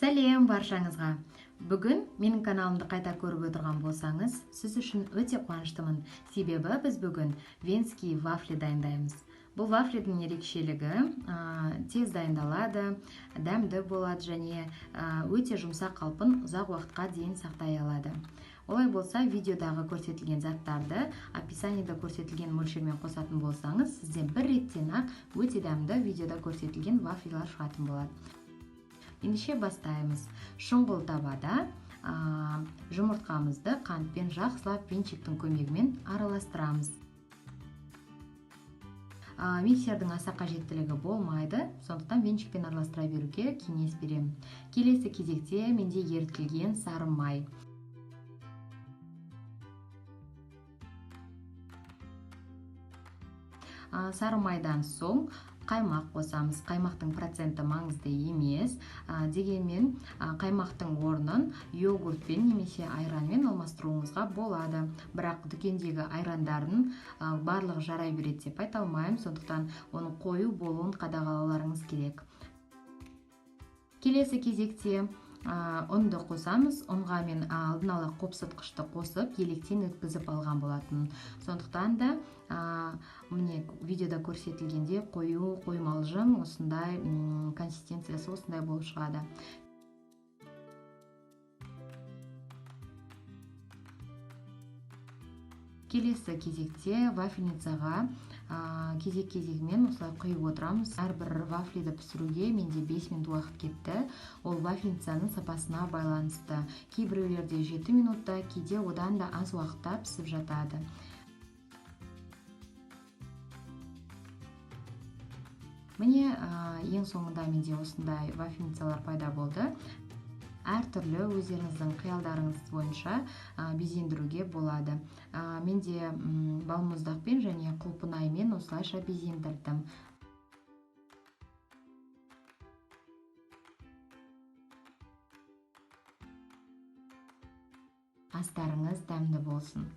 Сәлем баршаңызға. Бүгін менің каналымды қайта көріп отырған болсаңыз, сіз үшін өте қуаныштымын. Себебі біз бүгін венский вафли дайындаймыз. Бұл вафлидің ерекшелігі тез дайындалады, дәмді болады және өте жұмсақ қалпын ұзақ уақытқа дейін сақтай алады. Олай болса, видеодағы көрсетілген заттарды описаниеда көрсетілген мөлшермен қосатын болсаңыз, сізден бір реттен ақ өте дәмді видеода көрсетілген вафлилар шығатын болады. Ендеше бастаймыз. Шұңғыл табада жұмыртқамызды қантпен жақсылап венчиктің көмегімен араластырамыз. Миксердің аса қажеттілігі болмайды, сондықтан венчикпен араластыра беруге кеңес беремін. Келесі кезекте менде ерітілген сары май. Сары майдан соң қаймақ қосамыз. Қаймақтың проценті маңызды емес, дегенмен қаймақтың орнын йогуртпен немесе айранмен алмастыруыңызға болады. Бірақ дүкендегі айрандардың барлығы жарай береді деп айта алмаймын, сондықтан оның қою болуын қадағалауларыңыз керек. Келесі кезекте ұнды қосамыз. Ұнға мен алдын ала қопсытқышты қосып, електен өткізіп алған болатын. Сондықтан да міне видеода көрсетілгенде қою қоймалжың осындай консистенциясы осындай болып шығады. Келесі кезекте вафельницаға кезек-кезегімен осылай құйып отырамыз. Әрбір вафлиді пісіруге менде 5 минут уақыт кетті. Ол вафельницаның сапасына байланысты. Кейбіреулерде 7 минутта, кейде одан да аз уақытта пісіп жатады. Міне ең соңында менде осындай вафельницалар пайда болды. Әртүрлі өздеріңіздің қиялдарыңыз бойынша безендіруге болады. Менде балмұздақпен және құлпынаймен осылайша безендірдім. Астарыңыз дәмді болсын.